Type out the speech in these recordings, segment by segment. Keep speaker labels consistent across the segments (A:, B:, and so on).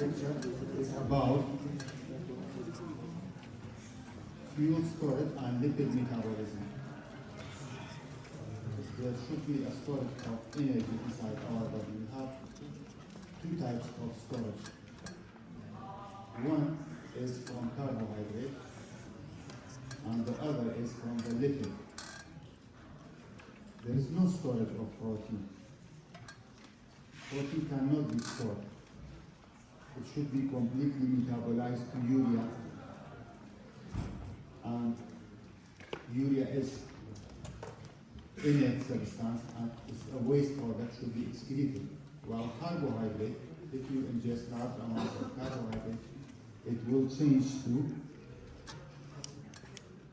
A: lecture is about fuel storage and lipid metabolism. There should be a storage of energy inside our body. We have two types of storage. One is from carbohydrate and the other is from the lipid. There is no storage of protein. Protein cannot be stored. It should be completely metabolized to urea, and urea is inert substance and it's a waste product, should be excreted. While carbohydrate, if you ingest large amounts of carbohydrate, it will change to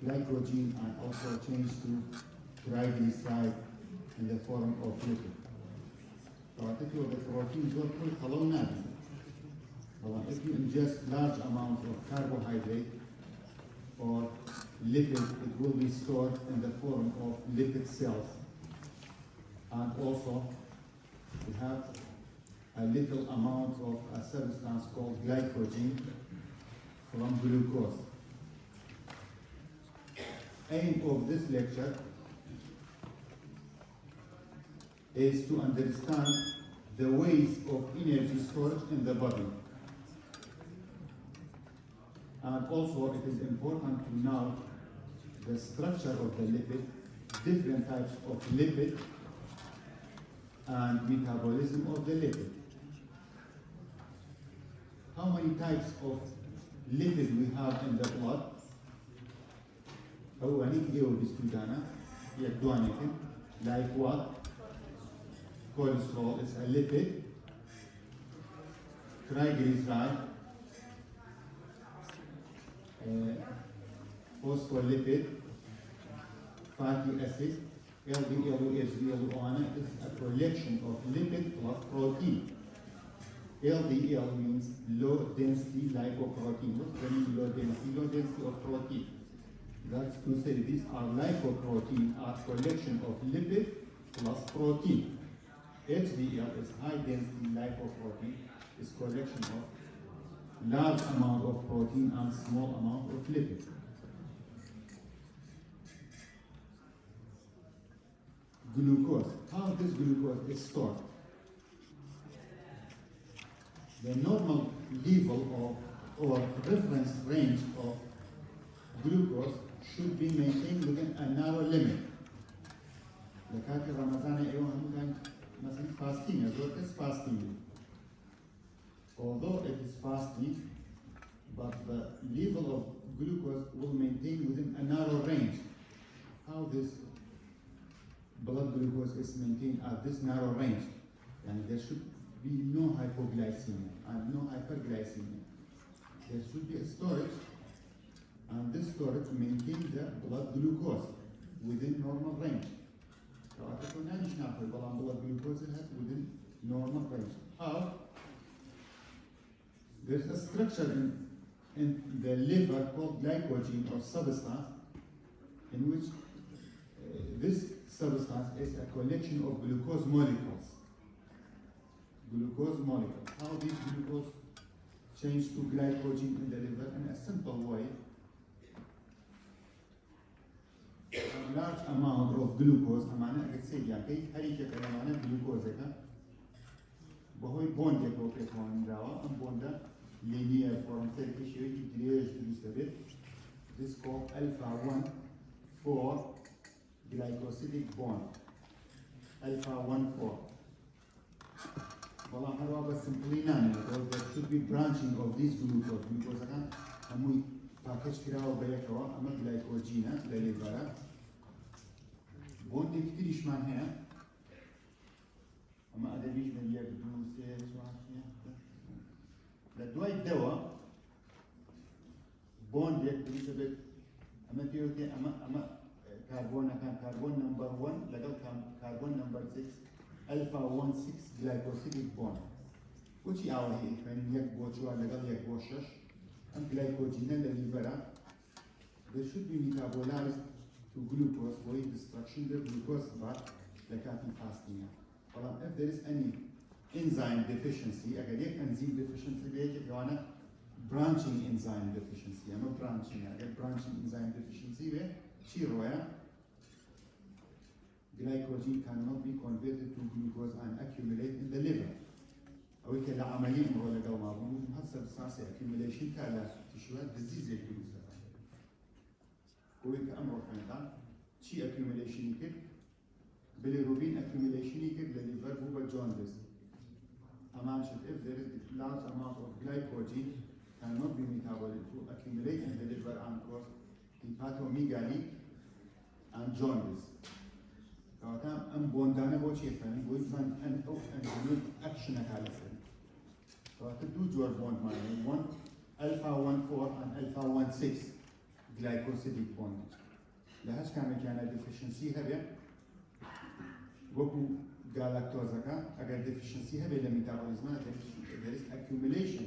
A: glycogen and also change to triglyceride in the form of lipid. فأعطيته البروتين زور كل خلونا. طبعا if you ingest large amounts of carbohydrate or lipid, it will be stored in the form of lipid cells. And also we have a little amount of a substance called glycogen from glucose. Aim of this lecture is to understand the ways of energy storage in the body. And also it is important to know the structure of the lipid, different types of lipid, and metabolism of the lipid. How many types of lipid we have in the blood? Like what? Cholesterol is a lipid. Triglyceride, phospholipid, fatty acid, LDL, HDL, is a collection of lipid plus protein. LDL means low density lipoprotein. What does mean low density? Low density of protein. That's to say these are lipoprotein, are collection of lipid plus protein. HDL is high density lipoprotein, is collection of large amount of protein and small amount of lipid. Glucose. How this glucose is stored? The normal level of or reference range of glucose should be maintained within a narrow limit. لكاتي رمضان أيوة هم مثلا fasting, as well as fasting. Although it is fasting, but the level of glucose will maintain within a narrow range. How this blood glucose is maintained at this narrow range? And there should be no hypoglycemia and no hyperglycemia. There should be a storage, and this storage maintains the blood glucose within normal range. So I think blood glucose is within normal range. How? There's a structure in the liver called glycogen or substance, in which this substance is a collection of glucose molecules. Glucose molecules. How these glucose change to glycogen in the liver? In a simple way. A large amount of glucose, بهوی بوند یک روپیت وان داوا ام بوندا linear form ترکیشی دیریج دوستابید. This called alpha 1 4 glycosidic bond. Alpha 1 4. والله هذا بس simply none because there should be branching of these glucose. Glucose كان هموي package كراو بيكوا أما glycogena لليفرا. بوند كتيرش من هنا. أما أدريش من يبدو سير شوية. لدواء الدواء بوند يبدو سبب أما تيوتي أما كربون كان كربون نمبر 1 لقل كربون نمبر 6 ألفا 1 6 glycosidic bond. وشي أوهي من يكبو شو لقل يكبو شش أم glycogen لليفرا. There should be metabolized to glucose for destruction of glucose but لكاتي fasting. If there is any enzyme deficiency اگر یک enzyme deficiency بیه که دانه branching enzyme deficiency اما branching اگر branching enzyme deficiency بیه چی رویا glycogen cannot be converted to glucose and accumulate in the liver أو كلا عملية مرة لقوا ما بقول هسه بس accumulation كلا تشوه disease يجوز هو كأمر فنان شيء accumulation يكر bilirubin accumulation يكر للliver هو jaundice أمان شد if there is large amount of glycogen cannot be metabolized to accumulate in the liver and cause hepatomegaly and jaundice. كاتم أم بوندانه بو شيء ثاني بو إنسان أن أو أن أكشن على سن. كاتم دو جور بوند ماله one alpha 1,4 and alpha 1,6 glycosidic bond. لهش كان deficiency هذا وكو galactose أجر deficiency هذا للميتابوليزم there is accumulation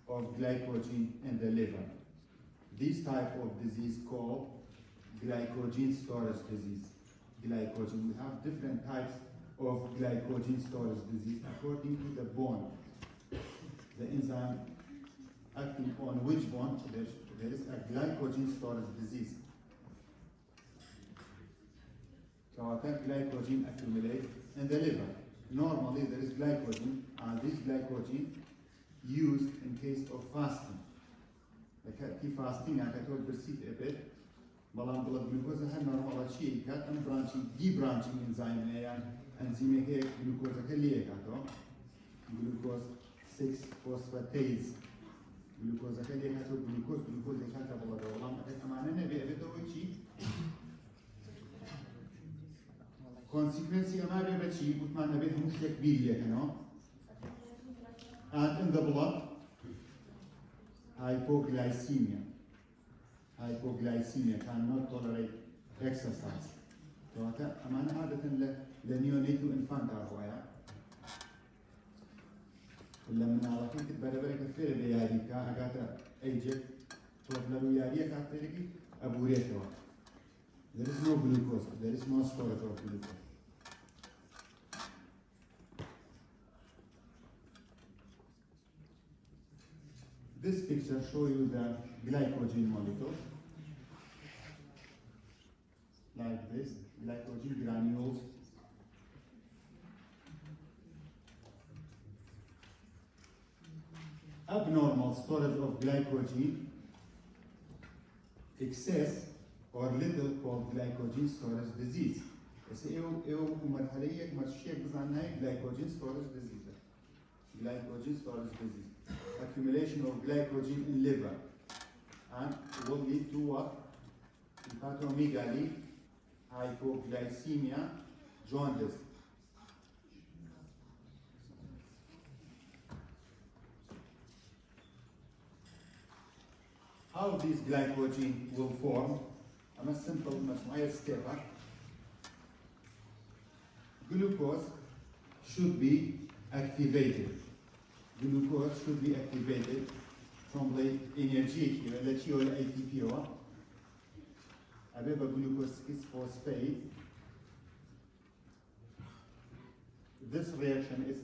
A: of glycogen in the liver. This type of disease called glycogen storage disease. Glycogen. We have different types of glycogen storage disease according to the bond. The enzyme acting on which bond there is a glycogen storage disease. So glycogen accumulates in the liver. Normally there is glycogen and this glycogen used in case of fasting. Like fasting I told proceed a bit. بلان بلاد glucose هل نورمال شيء كات أم branching debranching enzyme يعني enzyme هيك glucose كليه كاتو glucose 6 phosphatase glucose كليه كاتو glucose كاتو بلاد والله أكيد أمانة نبي أبي توي شيء consequence أما أبي بشيء بتمان نبي مشكلة كبيرة كنا and in the blood hypoglycemia. Hypoglycemia cannot tolerate exercise. So أمانة عادة لنيونيتو infant أروايا. لما نعرفين كتبربرة كثير بياريكا أجاتا أيجت توبلو ياريا كاتريكي أبوريتوا. There is no glucose. There is no storage of glucose. This picture shows you the glycogen molecules. Like this, glycogen granules. Abnormal storage of glycogen, excess or little called glycogen storage disease. بس إيو مرحلية مرشية بزعناي glycogen storage disease. Glycogen storage disease. Accumulation of glycogen in liver and will lead to what? Hepatomegaly, hypoglycemia, jaundice. How these glycogen will form? I'm a simple mathematical step. Glucose should be activated. Glucose should be activated from the energy here. Let's see the ATP. However, glucose 6-phosphate. This reaction is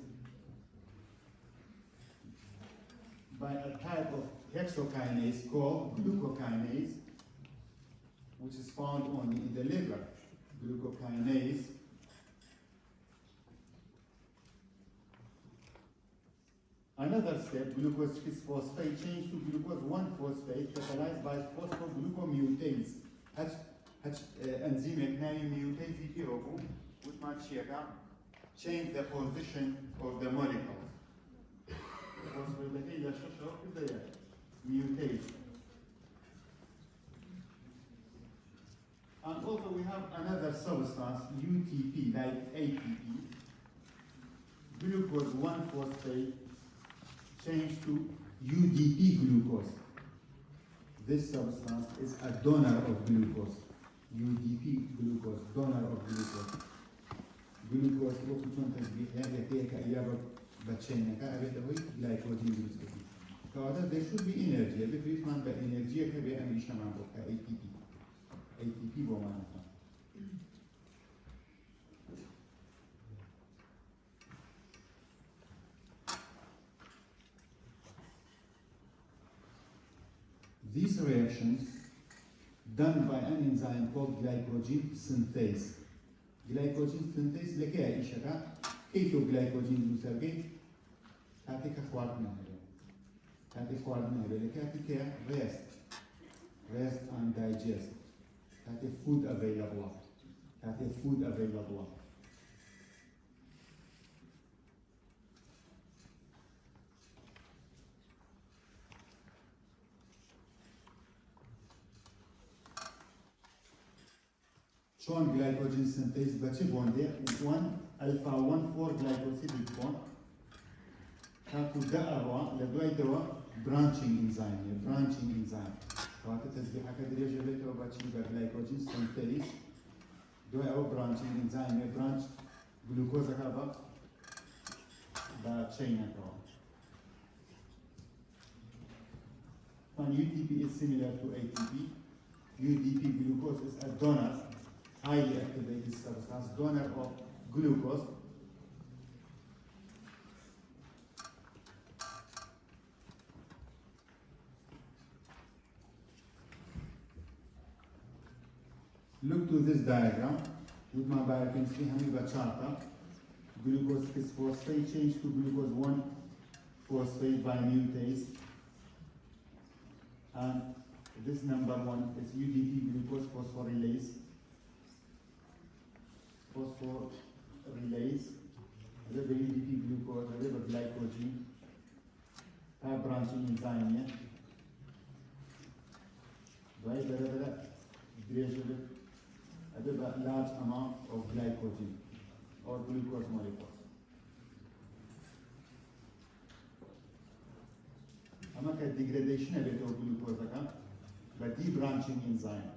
A: by a type of hexokinase called glucokinase, which is found only in the liver. Glucokinase. Another step, glucose 6-phosphate change to glucose 1-phosphate catalyzed by phosphoglucomutase. Enzyme mutase يجيبوا وتمان شيئا change the position of the molecules. Phospholipid mutate. And also we have another substance, UTP, like ATP. Glucose 1-phosphate change to UDP glucose. This substance is a donor of glucose. UDP glucose, donor of glucose. Glucose, what we want to be here, take a yabak bachena, glycogen glucose. So there should be energy. Every treatment by energy can be an additional ATP. ATP woman. these reactions done by an enzyme called glycogen synthase. Glycogen synthase لكي أعيشها كيتو glycogen دوسرجي هاتي كخوات نهره هاتي خوات نهره لكي هاتي كي rest and digest هاتي food available هاتي food available. شون glycogen synthase بچه بونده 1 alpha 1 4 glycosidic bond هاكو دأروا لدواي دوا branching enzyme وهذا تسبيحة كدريجة بيته وباتشي glycogen synthase دواي أو branching enzyme branch glucose كابا chain كابا. When UTP is similar to ATP, UDP glucose is a donor, highly activated substance, donor of glucose. Look to this diagram with my biochemistry Hamibachata. Glucose 6-phosphate change to glucose 1-phosphate by mutase. And this number 1 is UDP glucose phosphorylase. هذا UDP glucose هذا glycogen هذا branching enzyme هذا large amount of glycogen or glucose molecules. أما degradation of glucose but debranching enzyme.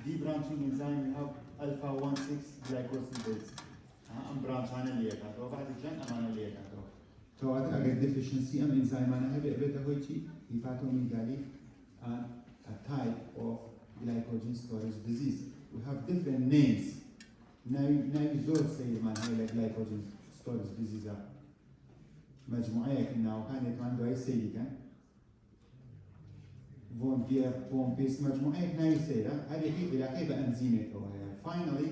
A: Debranching enzyme we have alpha 1,6 glycosidase. branch عنا اللي يكاتو بعد الجن أمانة اللي يكاتو. تو أجد deficiency enzyme أنا هبي أبدا هوي شيء hepatomegaly and a type of glycogen storage disease. We have different names. Now زور سيد ما هي glycogen storage disease. مجموعة كنا وكانت عنده أي سيد كان. فون دير بومبيس مجموعة ناي سيرة هذه هي إلى كيف أنزيمات أو finally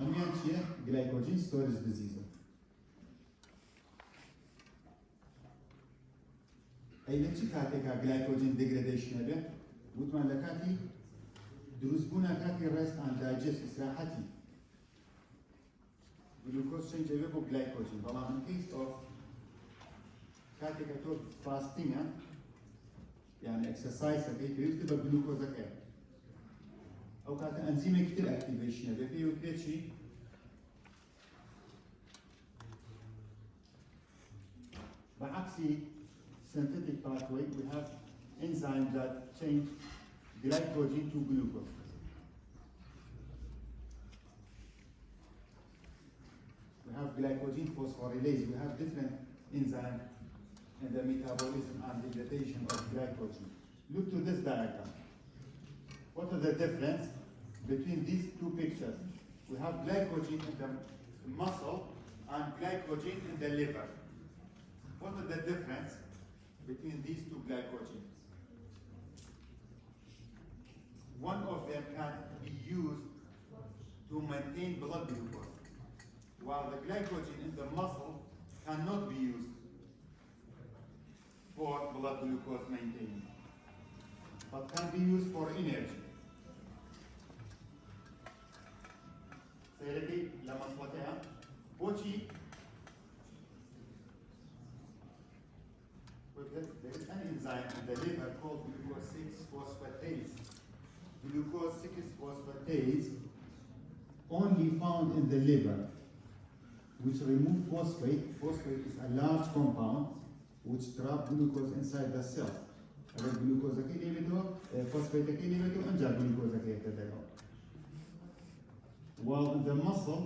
A: أميان شيء glycogen storage disease. أي لتشي كاتيكا glycogen degradation هذا وتمان لكاتي دروس بونا كاتي rest and digest إسراحتي. glucose change أبيكو glycogen. طبعا in case of كاتيكا تو fasting يعني exercise كيف يكتب الجلوكوز كيف أو كانت أنزيم كتير activation هذا فيه وكذا شيء بعكسي synthetic pathway we have enzymes that change glycogen to glucose. We have glycogen phosphorylase. We have different enzymes in the metabolism and degradation of glycogen. Look to this diagram. What is the difference between these two pictures? We have glycogen in the muscle and glycogen in the liver. What is the difference between these two glycogens? One of them can be used to maintain blood glucose, while the glycogen in the muscle cannot be used for blood glucose maintaining, but can be used for energy. سيرتي لما صوتها بوشي there is an enzyme in the liver called glucose 6-phosphatase. Glucose 6-phosphatase only found in the liver, which remove phosphate. Phosphate is a large compound which trap glucose inside the cell. अगर glucose अकेले में तो phosphate अकेले में तो Anjar glucose अकेले तैयार. While in the muscle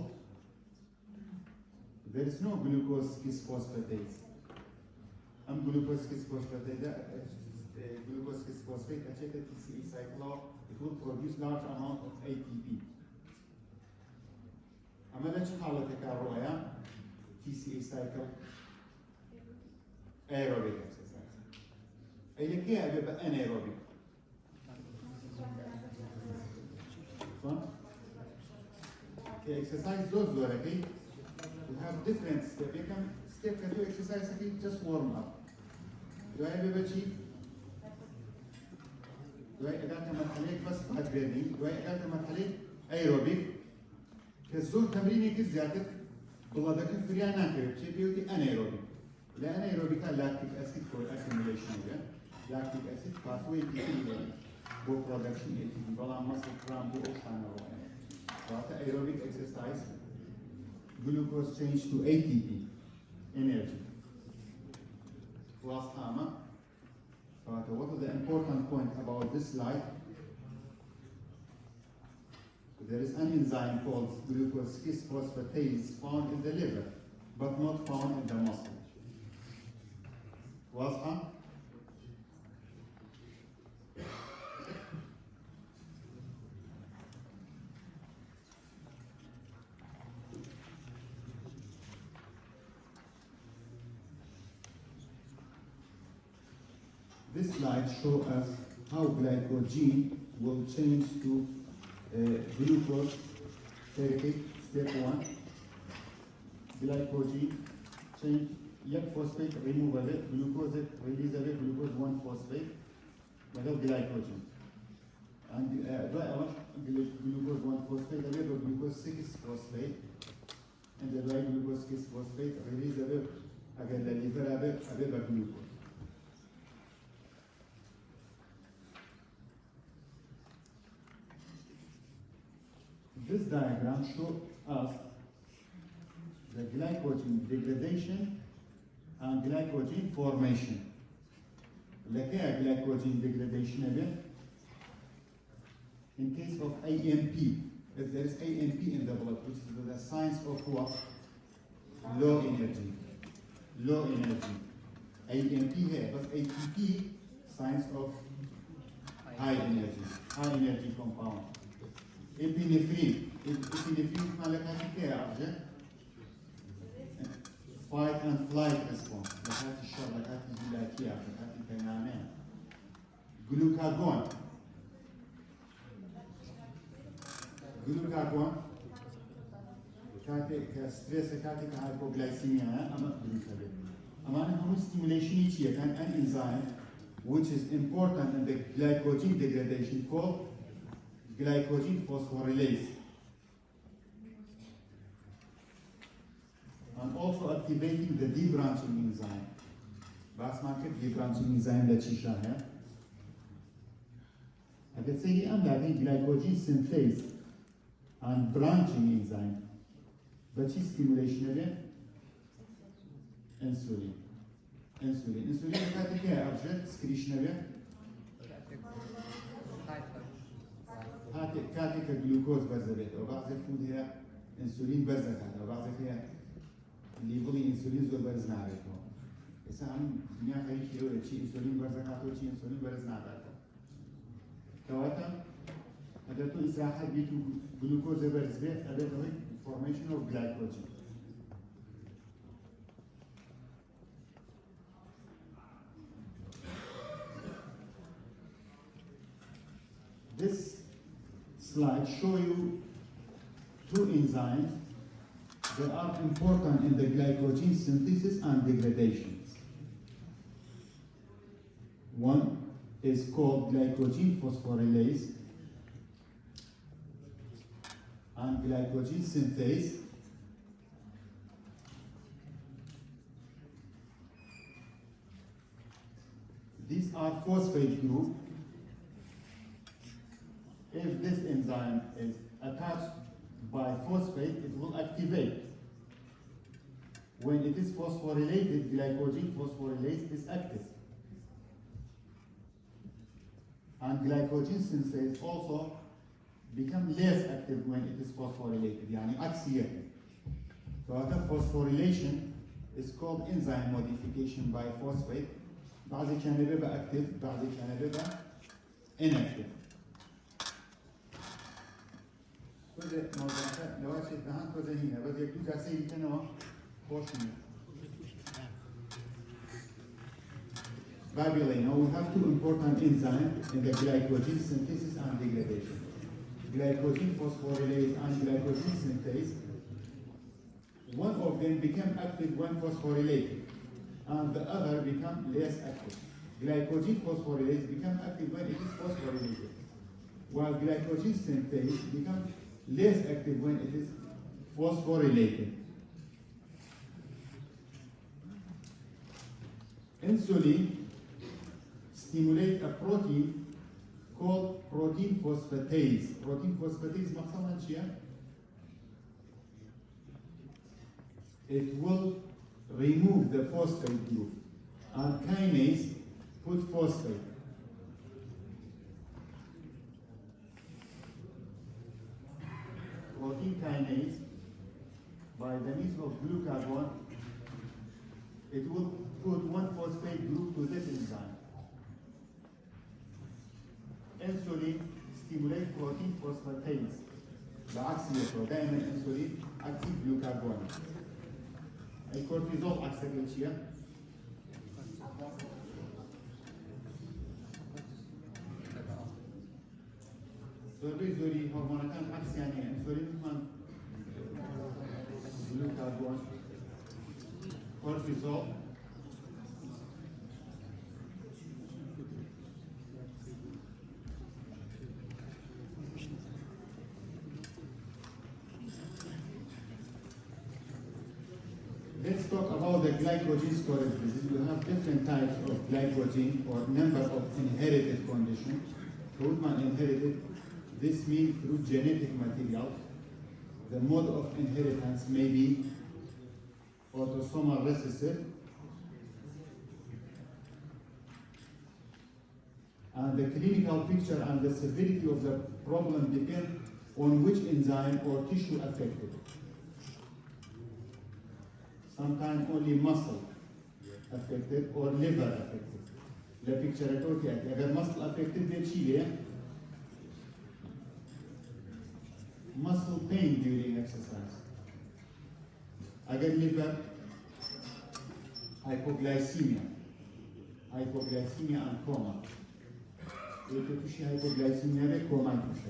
A: there is no glucose 6-phosphatase. Glucose 6-phosphatase, glucose 6-phosphate acheted TCE cycle, it will produce large amount of ATP. أما لا شيء حالة كاروايا TCE cycle aerobic exercise. اللي كيها بيبقى anaerobic. شلون؟ exercise those okay? You have different steps. You can step to exercise okay? Just warm up. Do I have a cheat? Do I أقدر مرحلة بس بعد بريدنج؟ Do I أقدر مرحلة aerobic؟ كزور تمريني كزيادة بلادك فريانا كيف؟ شيء بيوتي anaerobic. لا anaerobic lactic acid for accumulation here. Lactic acid pathway ATP go production ATP. Bala muscle cramp go oxana roe. After aerobic exercise, glucose change to ATP energy. Last time. But what is the important point about this slide? There is an enzyme called glucose 6-phosphatase found in the liver, but not found in the muscle. واضحة؟ This slide shows us how glycogen will change to glucose therapy. Step 1. Glycogen change, phosphate remove of it, glucose release of it, glucose 1-phosphate, without glycogen. And glucose 1-phosphate, glucose 6-phosphate, and the glucose 6-phosphate release of it, again the liver of it, glucose. This diagram shows us the glycogen degradation and glycogen formation. Like glycogen degradation again. In case of AMP, if there is AMP in the blood, which is the signs of what? Low energy. Low energy. AMP here, but ATP, signs of high energy compound. Epinephrine مالكها كيف fight and flight response. لكات الشر لكات الجلاتية لكات الكينانين. Glucagon كستريس كاتي كهايبوغلايسيميا أما glucagon. أما أنا stimulation يجي كان an enzyme which is important in the glycogen degradation called glycogen phosphorylase, and also activating the debranching enzyme. Bas market debranching enzyme that you shall have. I can say I'm having glycogen synthase and branching enzyme. But she stimulation again. Insulin. Insulin is a object excretion again. كاتك الجلوكوز بزبط وبعض الفود هي انسولين بزت هذا وبعض هي اللي يبغي انسولين زول برز نعرفه بس هم دنيا خير كيلو شيء انسولين برز كاتو شيء انسولين برز نعرفه كواتا هذا تو إسراحة بيتو جلوكوز برز بيت هذا هو formation of glycogen. This slide show you two enzymes that are important in the glycogen synthesis and degradations. One is called glycogen phosphorylase and glycogen synthase. These are phosphate group. If this enzyme is attached by phosphate, it will activate. When it is phosphorylated, glycogen phosphorylase is active. And glycogen synthase also become less active when it is phosphorylated, يعني عكسية. So the phosphorylation is called enzyme modification by phosphate. بعض كان بيبقى active, بعض كان بيبقى inactive. كل موضوعات لو أشيء دهان كذا هنا بس يكتب جالسين كنا خوشين. Now we have two important enzymes in the glycogen synthesis and degradation. Glycogen phosphorylase and glycogen synthase. One of them become active when phosphorylated, and the other become less active. Glycogen phosphorylase become active when it is phosphorylated, while glycogen synthase becomes less active when it is phosphorylated. Insulin stimulates a protein called protein phosphatase. Protein phosphatase مقصودها شيء. It will remove the phosphate group, and kinase put phosphate. Protein kinase, by the means of glucagon, it will put one phosphate group to this enzyme. Insulin stimulates protein phosphatase. بعكس اليسار دائما الانسولين اكتيف جلوكاجون. الكورتيزول عكس كل شيء. زوري هرمونات عكس يعني انسولين هم جلوكاجون كورتيزول. Let's talk about the glycogen storage disease. We have different types of glycogen or number of inherited conditions. Goldman inherited, this means through genetic material. The mode of inheritance may be autosomal recessive, and the clinical picture and the severity of the problem depend on which enzyme or tissue affected. Sometimes only muscle affected or liver affected. The picture is if muscle affected, then muscle pain during exercise. Again, liver, hypoglycemia and coma. If you have hypoglycemia, coma is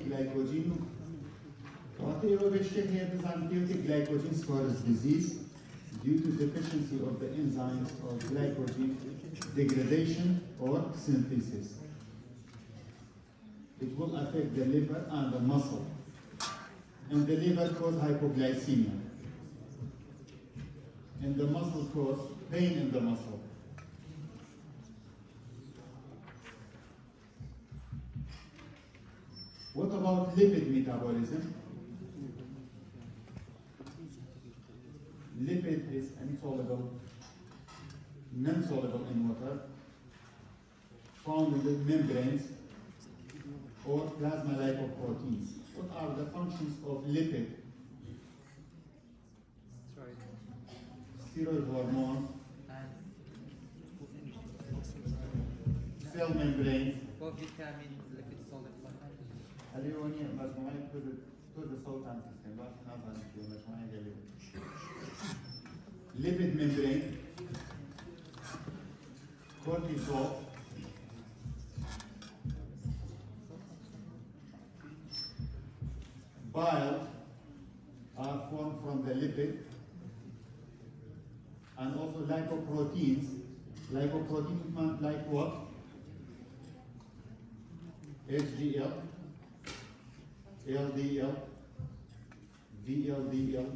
A: glycogen. Glycogen storage disease due to deficiency of the enzymes of glycogen degradation or synthesis. It will affect the liver and the muscle. And the liver cause hypoglycemia. And the muscle cause pain in the muscle. What about lipid metabolism? Lipid is insoluble, non-soluble in water, found in the membranes or plasma lipoproteins. What are the functions of lipid? Steroid hormones, cell membranes, lipid membrane, cortisol, bile are formed from the lipid, and also lipoproteins. Lipoproteins like what? HDL, LDL, VLDL,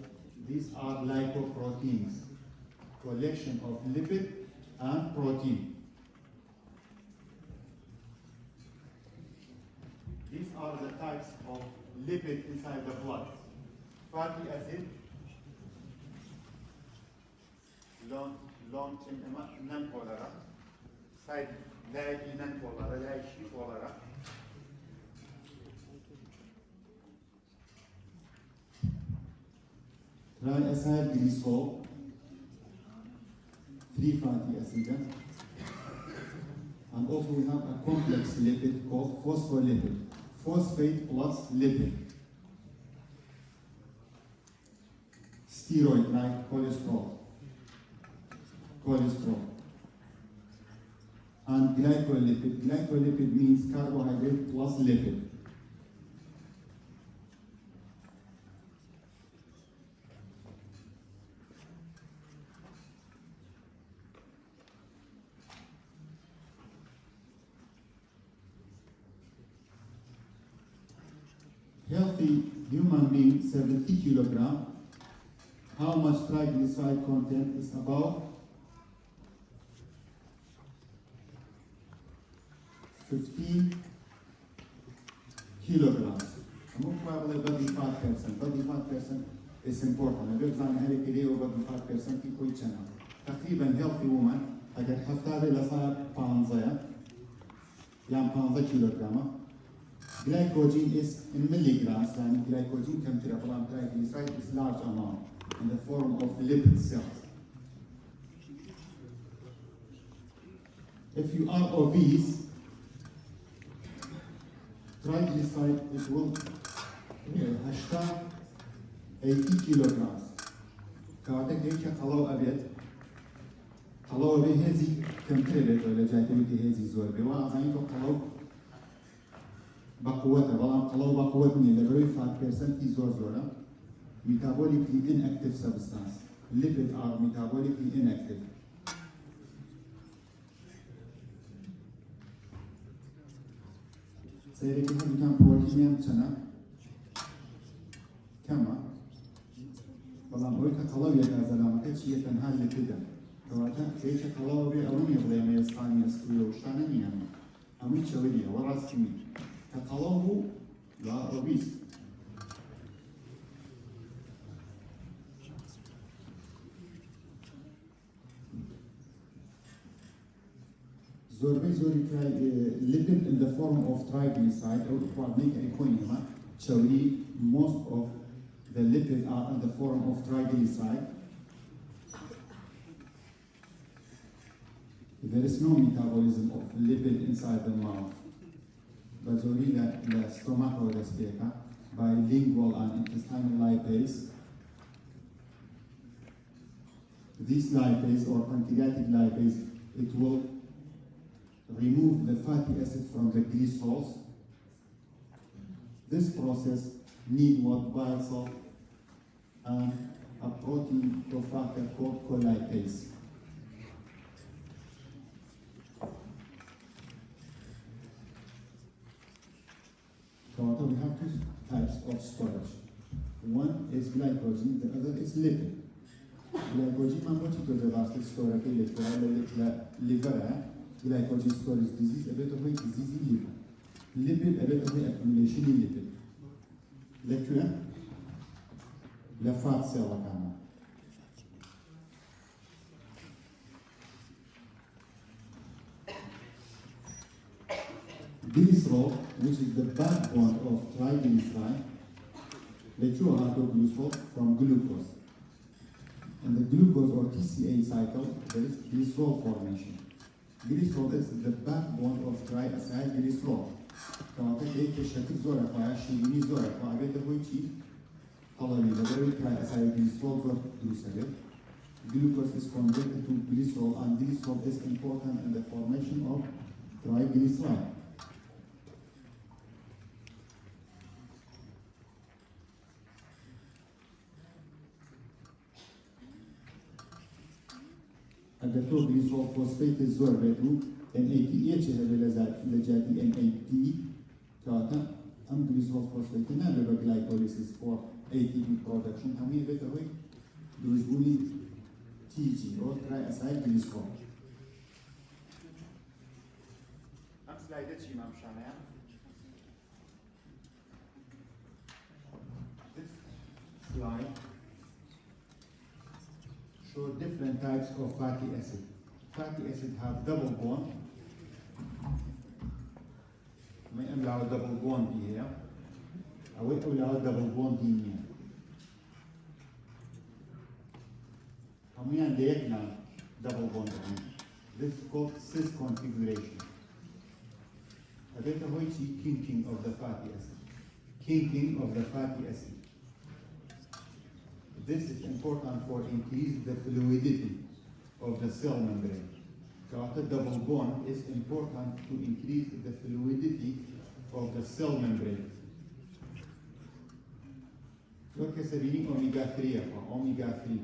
A: these are lipoproteins, collection of lipid and protein. These are the types of lipid inside the blood. Fatty acid, long chain non-polar, side like non-polar, like polar. Triacyl glycol, 3 fatty acids, And also we have a complex lipid called phospholipid. Phosphate plus lipid. Steroid like cholesterol. And glycolipid. Glycolipid means carbohydrate plus lipid. Healthy human being, 70 kilogram. How much triglyceride content is about 15 kilograms. Most probably body fat percent. Body fat percent is important. If I'm having a body fat percent في كل سنة. تقريبا healthy woman أقدر حفتها لصار بانزايا يعني 15 كيلوغرام. Glycogen is in milligrams. يعني glycogen كم ترى بلان triglyceride is large amount in the form of lipid cells. If you are obese, triglyceride it will هشتا 80 kilograms. كاتك هيك قلو أبيض قلو أبيض هذي كم تربت ولا جاتي هذي زور بوا أزاينكو قلو بقوته والله قلو بقوتني لبروي 5% زور زورا. Metabolically inactive substance. Lipid are metabolically inactive. سيرك هم كان بروتين سنة كما والله بقولك قلوية كازلامة شيء تنها لبدا كواتا كيش قلوية أولي يبغى ما يسقاني يسقيه وشانني يعني أمي شوية وراسكني كقلوه لا أوبيس. Zorbe lipid in the form of triglyceride or make equanima. Actually, most of the lipid are in the form of triglyceride. There is no metabolism of lipid inside the mouth. But only the stomach or the speaker by lingual and intestinal lipase. This lipase or pancreatic lipase, it will remove the fatty acid from the glycerols. This process needs what bile salt and a protein cofactor called colipase. So we have two types of storage. One is glycogen, the other is lipid. Glycogen ما بوجي كذا storage liver. Glycogen storage disease, a bit of a disease in liver. Lipid, a bit of a accumulation in lipid. Lecture, the fat cell. Glycerol, which is the backbone of triglyceride, lecture glycerol from glucose. In the glucose or TCA cycle, there is glycerol formation. Glycerol is the backbone of triacylglycerol. كمان هيك الشكل زورة فاشيني زورة فأبيت هو شيء طلبي بدل triacylglycerol زور glycerol. Glucose is converted to glycerol and glycerol is important in the formation of triglyceride. الدكتور glycerol phosphate الزور بيتو NADH هذا لجاتي NAD كاتا أم glycerol phosphate نابل glycolysis for ATP production همي بيتو هي دوزبوني TG or triacylglycerol. أم سلايدات شي ما مشانها. This slide show different types of fatty acid. Fatty acid have double bond. ما يملأوا double bond here. أو يملأوا double bond here. هم يعني ليكنا double bond. This is called cis configuration. هذا هو kinking of the fatty acid. Kinking of the fatty acid. This is important for increase the fluidity of the cell membrane. The double bond is important to increase the fluidity of the cell membrane. Look at the omega-3, omega-3.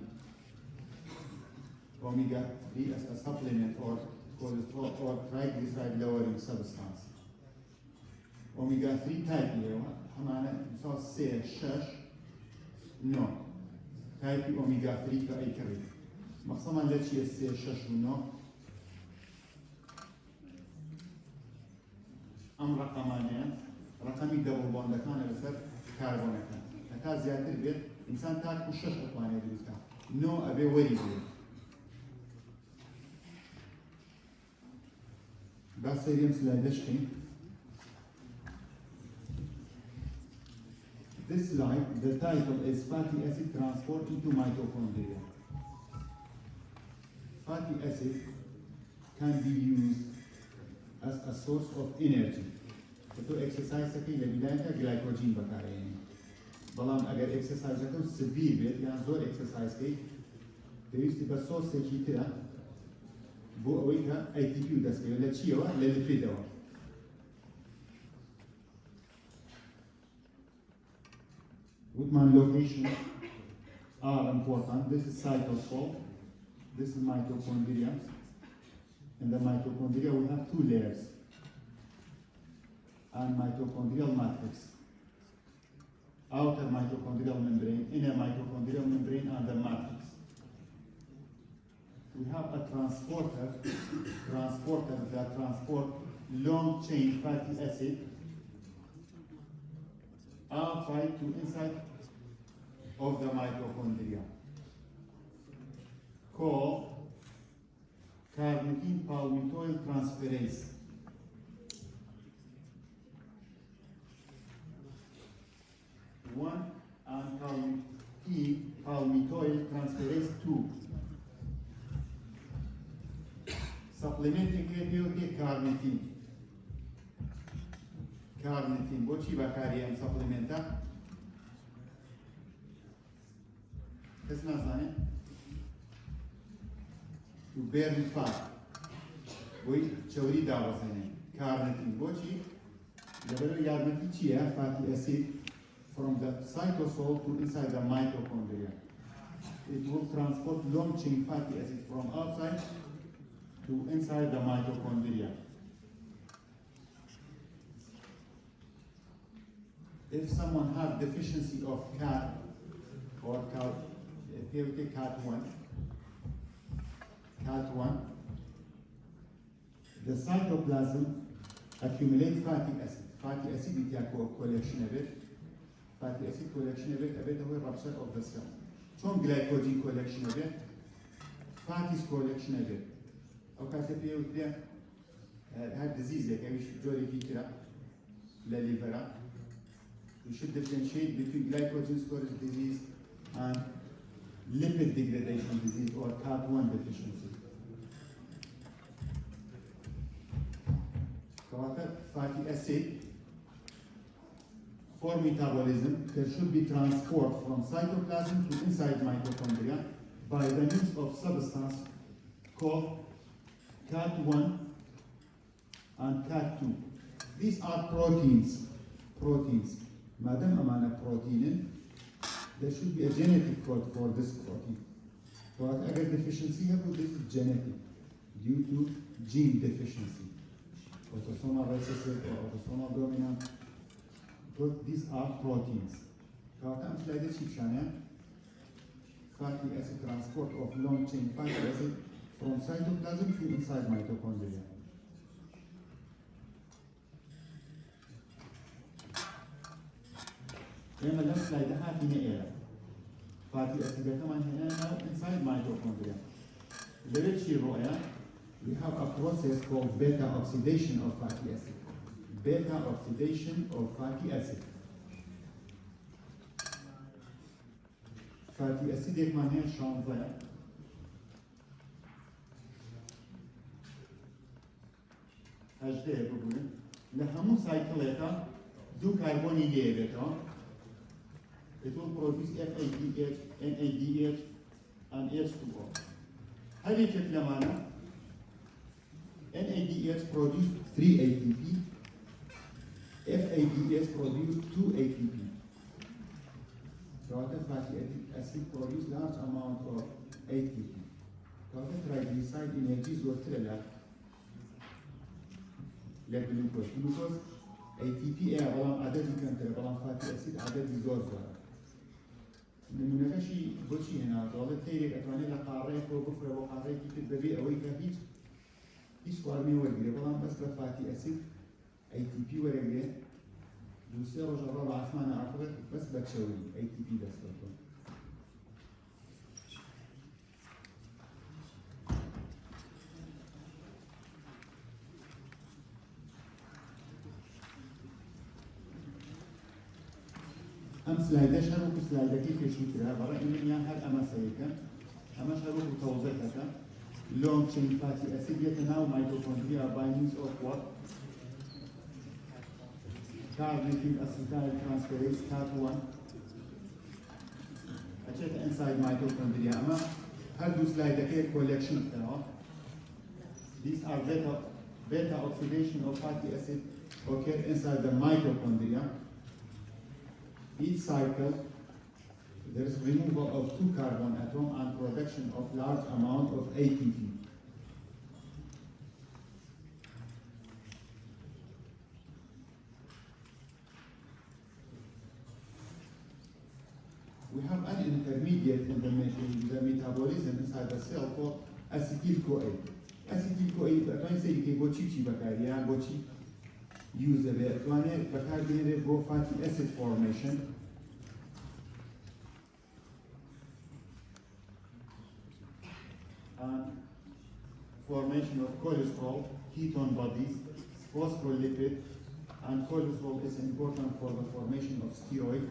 A: Omega-3 as a supplement or cholesterol or triglyceride lowering substance. Omega-3 type here, همانا مثال سي شش نو type omega-3 كأي كريم. مقصما لتشي سي شش نو أم رقمانين رقمي دبل بوند كان بسر كربون كان. هتا زيادة بيت إنسان تاكو شش أطواني درسكا. نو أبي وري بيت. بس سيريم سلايدشكي. This slide, the title is Fatty Acid Transport into Mitochondria. Fatty acid can be used as a source of energy. To exercise كي لبداية glycogen بكارين. بلان أجر exercise كتو severe بيت يعني زور exercise كي تيجي بس source كي ترى بو أويكا ATP ودسكي ولا تشيوا للليبيد أو. Woodman location are important. This is cytosol, this is mitochondria. In the mitochondria we have two layers and mitochondrial matrix. Outer mitochondrial membrane, inner mitochondrial membrane and the matrix. We have a transporter that transport long chain fatty acid outside to inside of the mitochondria, called carnitine palmitoyl transferase. One and carnitine palmitoyl transferase 2. Supplementing it carnitine. Carnitine, what she bacterium supplementa? What's name? To burn fat. We chori davasane. Carnitine, what she? The very yarmati fatty acid from the cytosol to inside the mitochondria. It will transport long chain fatty acid from outside to inside the mitochondria. If someone has deficiency of CAT or CAT1, the cytoplasm accumulates fatty acid. Fatty acid is a collection of it. Fatty acid collection of it, a bit of a rupture of the cell. Some glycogen collection of it, fatty collection of it. Okay, have disease like I should do the liver. We should differentiate between glycogen storage disease and lipid degradation disease or CAT1 deficiency. Fatty acid for metabolism, there should be transport from cytoplasm to inside mitochondria by the means of substance called CAT1 and CAT2. These are proteins. Madam amana protein, there should be a genetic code for this protein. So whatever deficiency here, this is genetic due to gene deficiency. Autosomal recessive or autosomal dominant. Because these are proteins. So I'm slide fatty acid transport of long chain fatty acid from cytoplasm to inside mitochondria. لما لم سلايد هاتينا إيرا fatty acid كمان هنا now inside mitochondria. لريتشي رؤيا we have a process called beta oxidation of fatty acid. Beta oxidation of fatty acid. Fatty acid एक माने शांत هجده بقولن لهمو سايكليتا دو كربوني ليبتا it will produce FADH, NADH and H2O. هل يجب لمانا NADH produce 3 ATP, FADH produce 2 ATP. So the fatty acid produce large amount of ATP. So the triglyceride energies were like glucose. ATP around عدد كنتر around fatty acid عدد زور. نمونه شيء بوشي هنا والله تيري أتواني لقارئ وكفر وقارئ كتب ببيع ويكافيش إيش قارني ورقي والله بس لفاتي أسيد ATP ورقي دوسي رجع ربع عثمان عقبت بس بتشوي ATP بس بطل أم سلايدة شروك سلايدة كيف يشوفها برا إني هاد أما سيكا أما شروك توزيعها long chain fatty acid يتناول mitochondria by means of what? Carboxylic acetyl transferase CAT1 أشياء inside mitochondria أما هادو سلايدة كيف collection these are beta oxidation of fatty acid occur inside the mitochondria. Each cycle, there is removal of 2 carbon atoms and production of large amount of ATP. We have an intermediate in the metabolism inside the cell called acetyl-CoA. Acetyl-CoA, but when I say you go chichi bacteria, go chichi. Use the bacteria go fatty acid formation. And formation of cholesterol, ketone bodies, phospholipid, and cholesterol is important for the formation of steroid.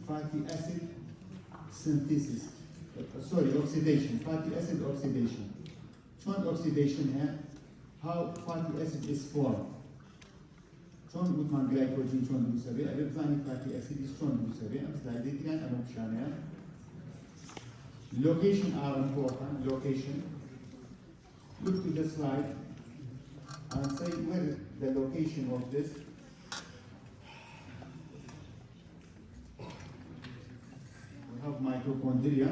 A: Fatty acid synthesis. Oxidation, fatty acid oxidation. Short oxidation here, how fatty acid is formed. Short with glycogen, short with fatty acid is short with location are important, location. Look to the slide and say where the location of this. We have mitochondria.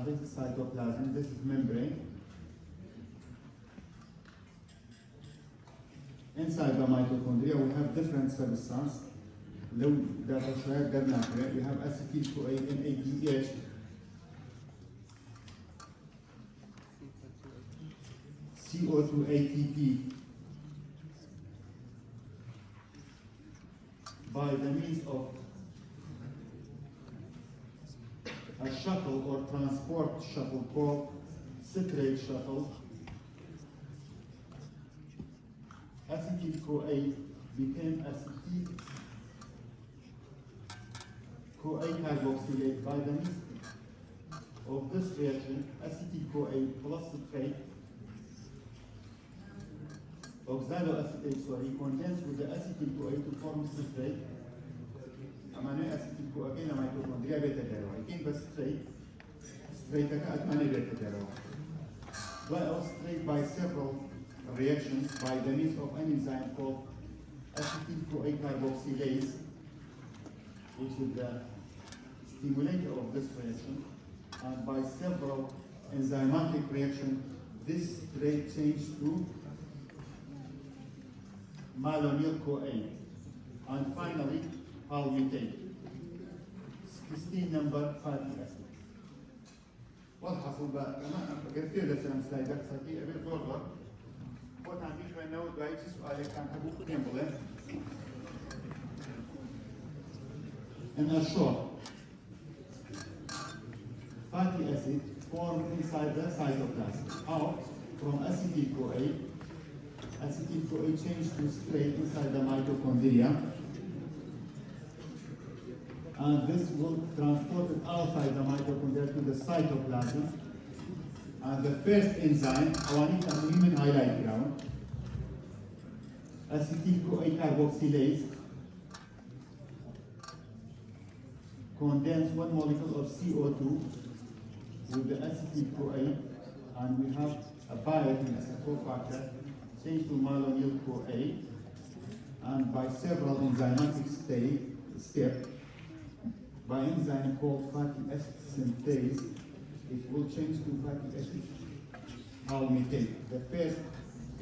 A: This is cytoplasm, this is membrane. Inside the mitochondria, we have different substances. We have acetyl-CoA, NADH. CO2 ATP. By the means of a shuttle or transport shuttle called citrate shuttle. Acetyl-CoA became acetyl-CoA carboxylate by the means of this reaction. Acetyl-CoA plus citrate oxaloacetate condense with the acetyl-CoA to form citrate. أمانة acetyl-CoA كنا mitochondria beta carotene. كين بس straight كأتمنى beta carotene. Straight by several reactions by the means of an enzyme called acetyl-CoA carboxylase, which is the stimulator of this reaction, and by several enzymatic reactions, this straight changes to malonyl-CoA, and finally palmitate, 16 number fatty acid. والحصل بقى كمان قلت له سلام سلايدك ساكي ابي زور فوت عندي شويه نو دايت سؤالك كان ابو كيمبل in a short fatty acid formed inside the cytoplasm. How? From acetyl-CoA changed to straight inside the mitochondria. and this will transport it outside the mitochondria to the cytoplasm. And the first enzyme, awanita muhimin highlight ground, acetyl-CoA carboxylase, condense one molecule of CO2 with the acetyl-CoA, and we have a biotin as a cofactor, changed to malonyl-CoA, and by several enzymatic steps, by enzyme called fatty acid synthase, it will change to fatty acid palmitate. The first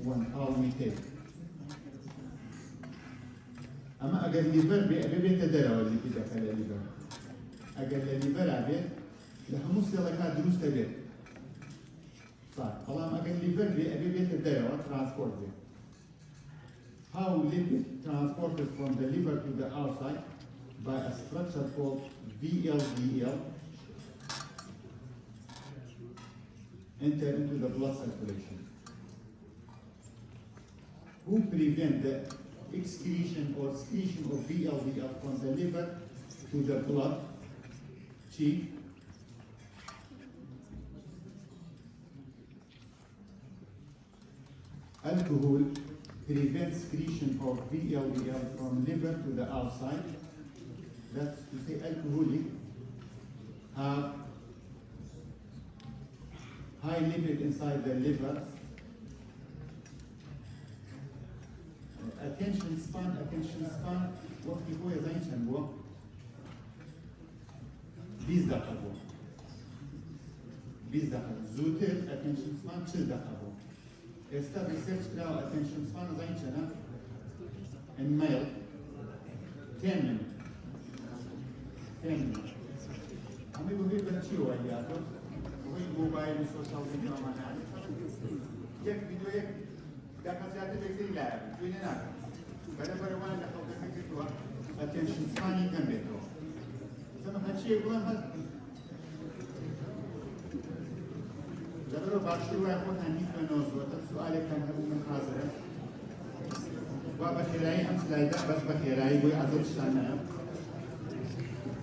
A: one, palmitate. أما أجر ليفر بيبي تدرى واللي كده كلا ليفر. أجر ليفر عبيد لحموس يلا دروس تبيت. صح. الله ما أجر ليفر بيبي تدرى وترانسبورت. How lipid transported from the liver to the outside by a structure called VLDL enter into the blood circulation. Who prevent the excretion or secretion of VLDL from the liver to the blood? Chi. Alcohol prevents secretion of VLDL from liver to the outside. That's to say alcoholic have high lipid inside the liver. Attention span, وقت هو يزين شنبوه 20 دقيقة 20 دقيقة زوتر attention span 40 دقيقة استا research كلاو attention span زين شنا in male 10 minutes 10 minutes هم يقولوا بنشي وياكم وهي موبايل وسوشيال ميديا ما نعرف يك فيديو يك دقيقة زيادة بيصير لاعب فينا بنا بروان دخل دقيقة attention span يكمل بيتو سما هالشيء يقولون هذا ضروري باشوا ياخذ هنيك بنوزو سؤالك كان هو من حاضر وبخيراي هم سلايدا بس بخيراي بوي عزل شانا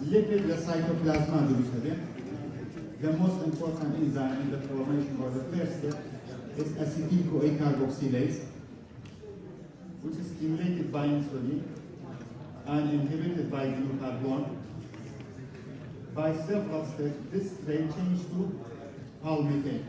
A: lipid the cytoplasma دروسه the most important enzyme in the formation or the first step is acetyl-CoA carboxylase, which is stimulated by insulin and inhibited by glucagon. By several steps, this trait changes to palmitate.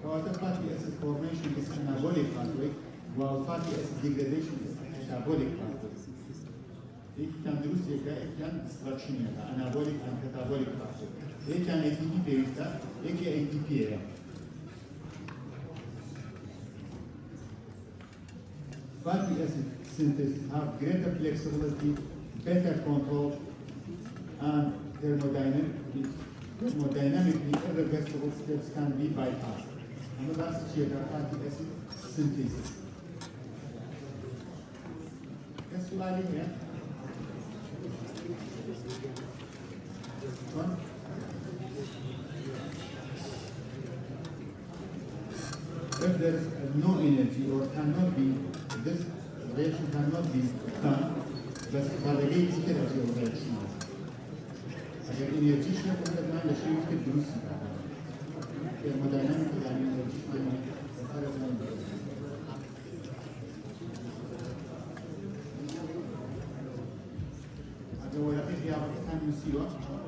A: However, fatty acid formation is an anabolic pathway, while fatty acid degradation is a catabolic pathway. It can do it can destruction anabolic and catabolic pathway. It can ATP based, it can ATP. Fatty acid synthesis have greater flexibility, better control, and thermodynamically irreversible steps can be bypassed. And that's the fatty acid synthesis. That's what I mean. If there is no energy or cannot be, this reaction cannot be done, but validate the energy of reaction. Again, energy is not the kind of shape to do thermodynamic energy. I think we have a time to see what.